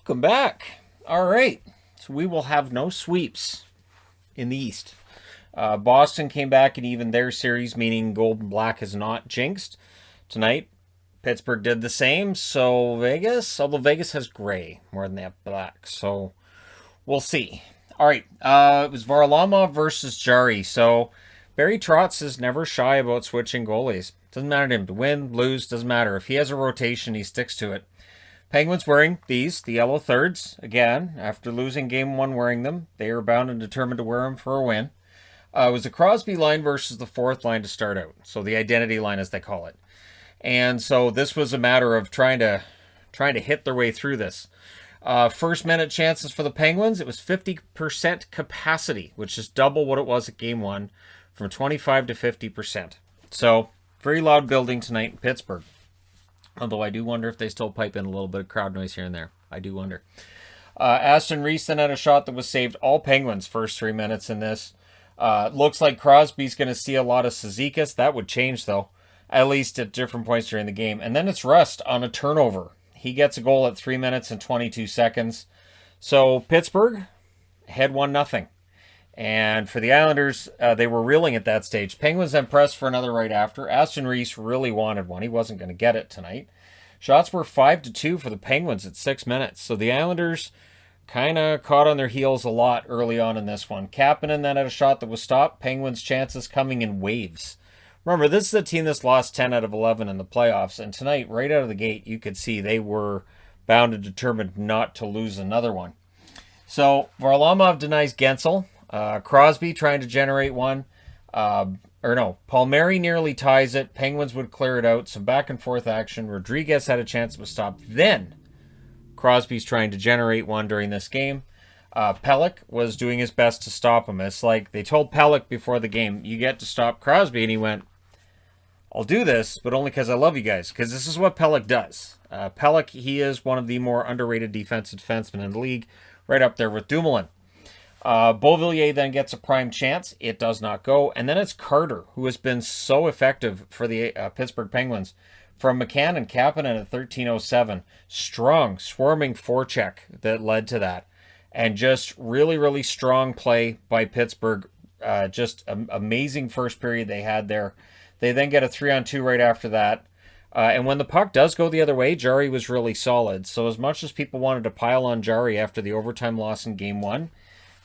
Welcome back. All right, so we will have no sweeps in the East. Boston came back and even their series, meaning Gold and Black is not jinxed tonight. Pittsburgh did the same, so Vegas, although Vegas has gray more than they have black, so we'll see. All right, it was Varlamov versus Jari. So Barry Trotz is never shy about switching goalies. Doesn't matter to him to win, lose, doesn't matter. If he has a rotation, he sticks to it. Penguins wearing these, the yellow thirds. Again, after losing game one wearing them, they are bound and determined to wear them for a win. It was the Crosby line versus the fourth line to start out. So the identity line, as they call it. And so this was a matter of trying to hit their way through this. First minute chances for the Penguins, it was 50% capacity, which is double what it was at game one, from 25 to 50%. So very loud building tonight in Pittsburgh. Although I do wonder if they still pipe in a little bit of crowd noise here and there. I do wonder. Aston Reese then had a shot that was saved. All Penguins first 3 minutes in this. Looks like Crosby's going to see a lot of Cizikas. That would change, though, at least at different points during the game. And then it's Rust on a turnover. He gets a goal at 3 minutes and 22 seconds. So Pittsburgh had 1-0. And for the Islanders, they were reeling at that stage. Penguins then pressed for another right after. Aston Reese really wanted one. He wasn't going to get it tonight. Shots were 5-2 for the Penguins at 6 minutes. So the Islanders kind of caught on their heels a lot early on in this one. Kapanen then had a shot that was stopped. Penguins' chances coming in waves. Remember, this is a team that's lost 10 out of 11 in the playoffs. And tonight, right out of the gate, you could see they were bound and determined not to lose another one. So Varlamov denies Gensel. Crosby trying to generate one. Palmieri nearly ties it. Penguins would clear it out. Some back and forth action. Rodriguez had a chance it was stopped. Then Crosby's trying to generate one during this game. Pelech was doing his best to stop him. It's like they told Pelech before the game, you get to stop Crosby. And he went, I'll do this, but only because I love you guys. Because this is what Pelech does. Pelech, he is one of the more underrated defensive defensemen in the league. Right up there with Dumoulin. Beauvillier then gets a prime chance. It does not go. And then it's Carter, who has been so effective for the Pittsburgh Penguins. From McCann and Kapanen at 13:07. Strong, swarming forecheck that led to that. And just really, really strong play by Pittsburgh. Just amazing first period they had there. They then get a 3-on-2 right after that. And when the puck does go the other way, Jari was really solid. So as much as people wanted to pile on Jari after the overtime loss in game one,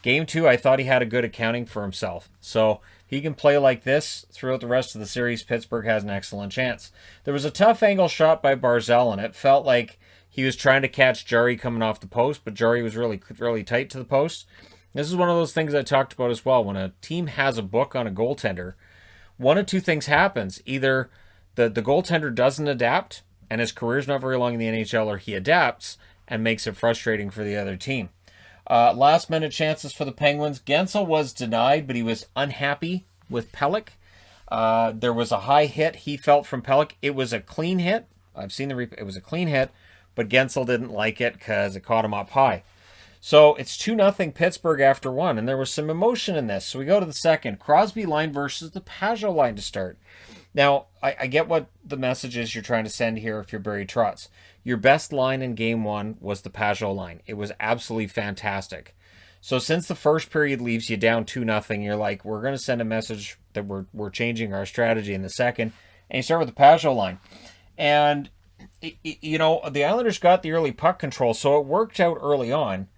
game two, I thought he had a good accounting for himself. So he can play like this throughout the rest of the series. Pittsburgh has an excellent chance. There was a tough angle shot by Barzal, and it felt like he was trying to catch Jari coming off the post, but Jari was really, really tight to the post. This is one of those things I talked about as well. When a team has a book on a goaltender, one of two things happens. Either the goaltender doesn't adapt, and his career's not very long in the NHL, or he adapts and makes it frustrating for the other team. Last minute chances for the Penguins. Gensel was denied, but he was unhappy with Pelech. There was a high hit he felt from Pelech. It was a clean hit. I've seen the replay. It was a clean hit, but Gensel didn't like it because it caught him up high. So it's 2-0 Pittsburgh after one, and there was some emotion in this. So we go to the second. Crosby line versus the Pajot line to start. Now, I get what the message is you're trying to send here if you're Barry Trotz. Your best line in game one was the Pajot line. It was absolutely fantastic. So since the first period leaves you down 2-0, you're like, we're going to send a message that we're changing our strategy in the second. And you start with the Pajot line. And, the Islanders got the early puck control, so it worked out early on.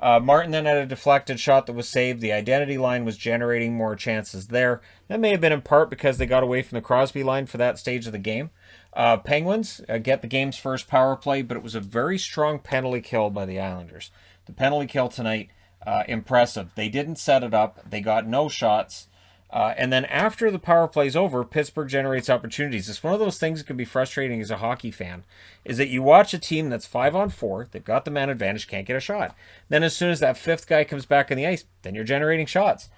Martin then had a deflected shot that was saved. The identity line was generating more chances there. That may have been in part because they got away from the Crosby line for that stage of the game. Penguins get the game's first power play, but it was a very strong penalty kill by the Islanders. The penalty kill tonight, impressive. They didn't set it up. They got no shots. And then after the power play's over, Pittsburgh generates opportunities. It's one of those things that can be frustrating as a hockey fan, is that you watch a team that's 5-on-4, they've got the man advantage, can't get a shot. Then as soon as that fifth guy comes back on the ice, then you're generating shots.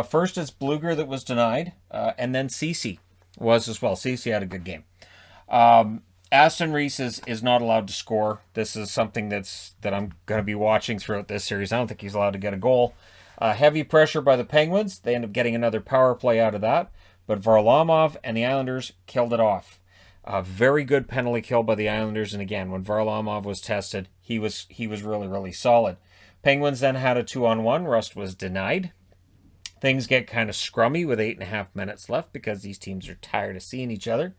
First it's Bluger that was denied, and then Ceci was as well. Ceci had a good game. Aston Reese is not allowed to score. This is something that I'm going to be watching throughout this series. I don't think he's allowed to get a goal. Heavy pressure by the Penguins. They end up getting another power play out of that. But Varlamov and the Islanders killed it off. A very good penalty kill by the Islanders, and again, when Varlamov was tested, he was really, really solid. Penguins then had a 2-on-1. Rust was denied. Things get kind of scrummy with 8.5 minutes left because these teams are tired of seeing each other.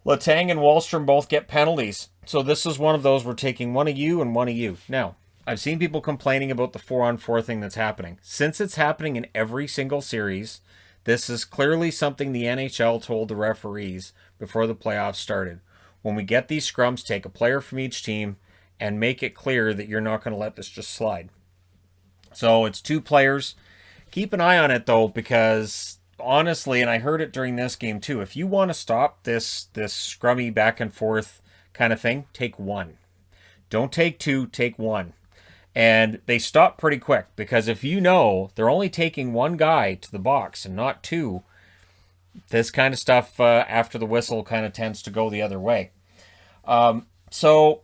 Letang and Wahlstrom both get penalties. So this is one of those, we're taking one of you and one of you. Now, I've seen people complaining about the 4-on-4 thing that's happening. Since it's happening in every single series, this is clearly something the NHL told the referees before the playoffs started. When we get these scrums, take a player from each team and make it clear that you're not going to let this just slide. So it's 2 players. Keep an eye on it, though, because honestly, and I heard it during this game too, if you want to stop this scrummy back and forth kind of thing, take 1. Don't take 2, take 1. And they stop pretty quick, because if you know they're only taking 1 guy to the box and not 2, this kind of stuff after the whistle kind of tends to go the other way. So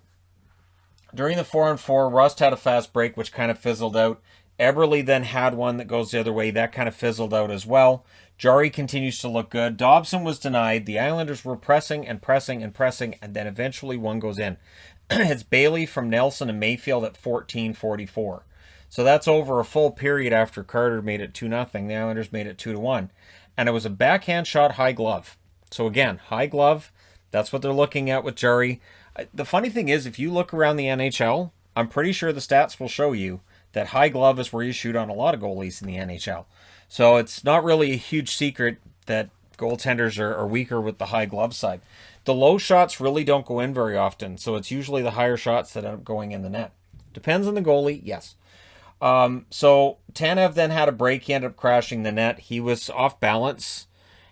during the 4-on-4, Rust had a fast break, which kind of fizzled out. Eberle then had one that goes the other way. That kind of fizzled out as well. Jari continues to look good. Dobson was denied. The Islanders were pressing and pressing and pressing, and then eventually one goes in. It's Bailey from Nelson and Mayfield at 14:44. So that's over a full period after Carter made it 2-0. The Islanders made it 2-1. And it was a backhand shot, high glove. So again, high glove, that's what they're looking at with Jari. The funny thing is, if you look around the NHL, I'm pretty sure the stats will show you that high glove is where you shoot on a lot of goalies in the NHL. So it's not really a huge secret that goaltenders are weaker with the high glove side. The low shots really don't go in very often, so it's usually the higher shots that end up going in the net. Depends on the goalie, yes. So Tanev then had a break. He ended up crashing the net. He was off balance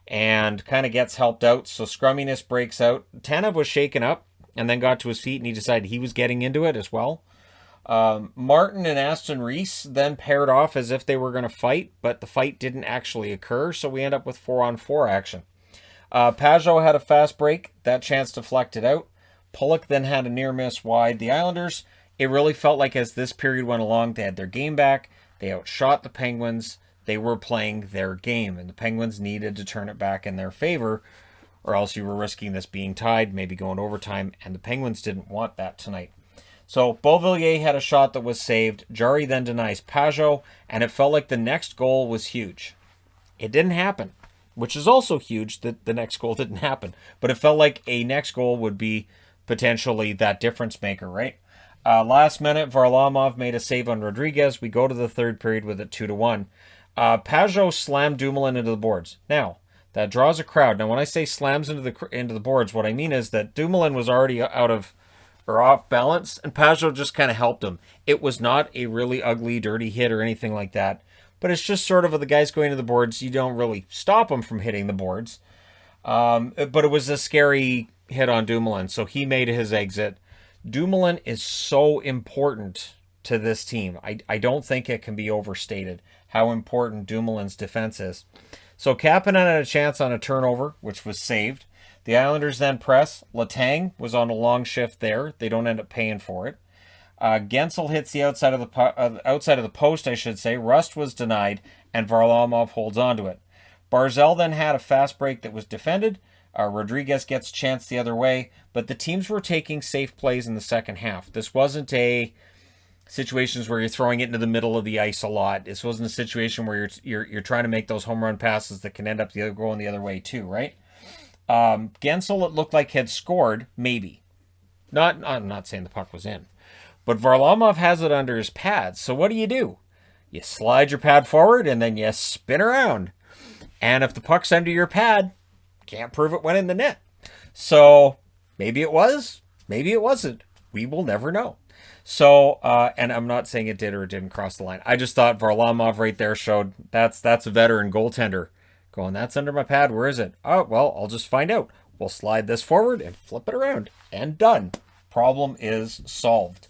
and kind of gets helped out, so scrumminess breaks out. Tanev was shaken up and then got to his feet, and he decided he was getting into it as well. Martin and Aston Reese then paired off as if they were going to fight, but the fight didn't actually occur, so we end up with 4-on-4 action. Pajot had a fast break. That chance deflected out. Pulock then had a near miss wide. The Islanders, it really felt like as this period went along, they had their game back. They outshot the Penguins. They were playing their game, and the Penguins needed to turn it back in their favor, or else you were risking this being tied, maybe going overtime, and the Penguins didn't want that tonight. So Beauvillier had a shot that was saved. Jari then denies Pajot, and it felt like the next goal was huge. It didn't happen, which is also huge that the next goal didn't happen. But it felt like a next goal would be potentially that difference maker, right? Last minute, Varlamov made a save on Rodriguez. We go to the third period with it 2-1. Pajot slammed Dumoulin into the boards. Now, that draws a crowd. Now, when I say slams into the boards, what I mean is that Dumoulin was already off balance, and Pajot just kind of helped him. It was not a really ugly, dirty hit or anything like that, but it's just sort of the guys going to the boards, you don't really stop them from hitting the boards. But it was a scary hit on Dumoulin, so he made his exit. Dumoulin is so important to this team. I don't think it can be overstated how important Dumoulin's defense is. So Kapanen had a chance on a turnover, which was saved. The Islanders then press. Letang was on a long shift there. They don't end up paying for it. Gensel hits the outside of the post, I should say. Rust was denied, and Varlamov holds on to it. Barzal then had a fast break that was defended. Rodriguez gets a chance the other way, but the teams were taking safe plays in the second half. This wasn't a situations where you're throwing it into the middle of the ice a lot. This wasn't a situation where you're trying to make those home run passes that can end up going the other way too, right? Gensel, it looked like, had scored, maybe. I'm not saying the puck was in. But Varlamov has it under his pads. So what do? You slide your pad forward and then you spin around. And if the puck's under your pad, can't prove it went in the net. So maybe it was, maybe it wasn't. We will never know. So, and I'm not saying it did or it didn't cross the line. I just thought Varlamov right there showed that's a veteran goaltender. Going, that's under my pad. Where is it? Oh, well, I'll just find out. We'll slide this forward and flip it around. And done. Problem is solved.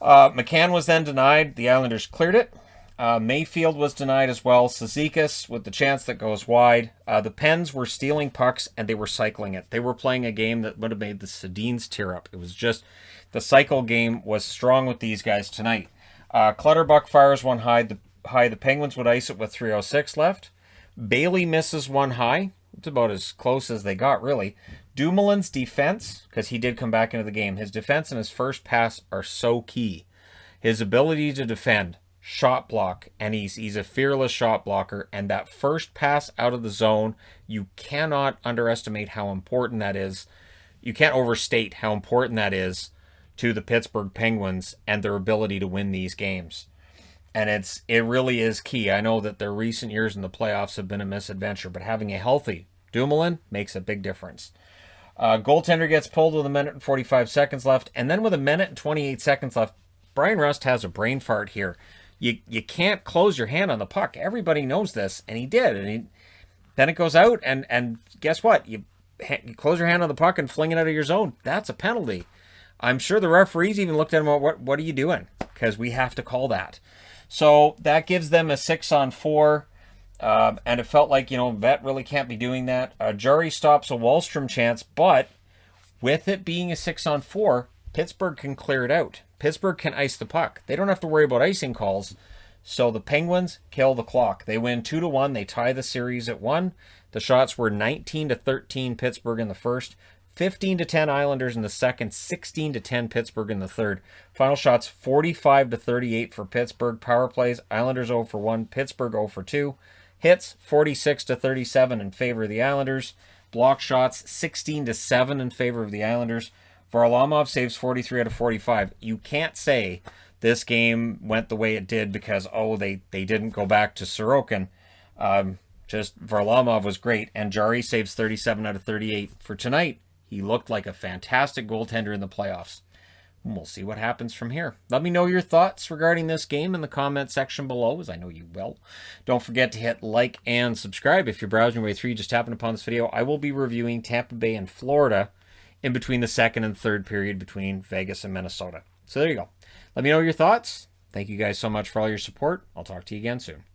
McCann was then denied. The Islanders cleared it. Mayfield was denied as well. Cizikas with the chance that goes wide. The Pens were stealing pucks and they were cycling it. They were playing a game that would have made the Sedins tear up. It was just the cycle game was strong with these guys tonight. Clutterbuck fires one high. The Penguins would ice it with 3:06 left. Bailey misses one high. It's about as close as they got, really. Dumoulin's defense, because he did come back into the game, his defense and his first pass are so key. His ability to defend, shot block, and he's a fearless shot blocker, and that first pass out of the zone, you cannot underestimate how important that is. You can't overstate how important that is to the Pittsburgh Penguins and their ability to win these games. And it really is key. I know that their recent years in the playoffs have been a misadventure, but having a healthy Dumoulin makes a big difference. Goaltender gets pulled with 1:45 seconds left, and then with 1:28 seconds left, Brian Rust has a brain fart here. You can't close your hand on the puck. Everybody knows this, and he did. And then it goes out, and guess what? You close your hand on the puck and fling it out of your zone. That's a penalty. I'm sure the referees even looked at him and went, what are you doing? Because we have to call that. So that gives them a 6-on-4. And it felt like, Vet really can't be doing that. Jari stops a Wallstrom chance, but with it being a 6-on-4, Pittsburgh can clear it out. Pittsburgh can ice the puck. They don't have to worry about icing calls. So the Penguins kill the clock. They win 2-1. They tie the series at 1. The shots were 19-13 Pittsburgh in the first, 15-10 Islanders in the second, 16-10 Pittsburgh in the third. Final shots 45-38 for Pittsburgh. Power plays, Islanders 0 for 1, Pittsburgh 0 for 2. Hits 46-37 in favor of the Islanders. Block shots 16-7 in favor of the Islanders. Varlamov saves 43 out of 45. You can't say this game went the way it did because, they didn't go back to Sorokin. Just Varlamov was great, and Jari saves 37 out of 38. For tonight, he looked like a fantastic goaltender in the playoffs. We'll see what happens from here. Let me know your thoughts regarding this game in the comment section below, as I know you will. Don't forget to hit like and subscribe. If you're browsing your way through, just happened upon this video, I will be reviewing Tampa Bay and Florida in between the second and third period between Vegas and Minnesota. So there you go. Let me know your thoughts. Thank you guys so much for all your support. I'll talk to you again soon.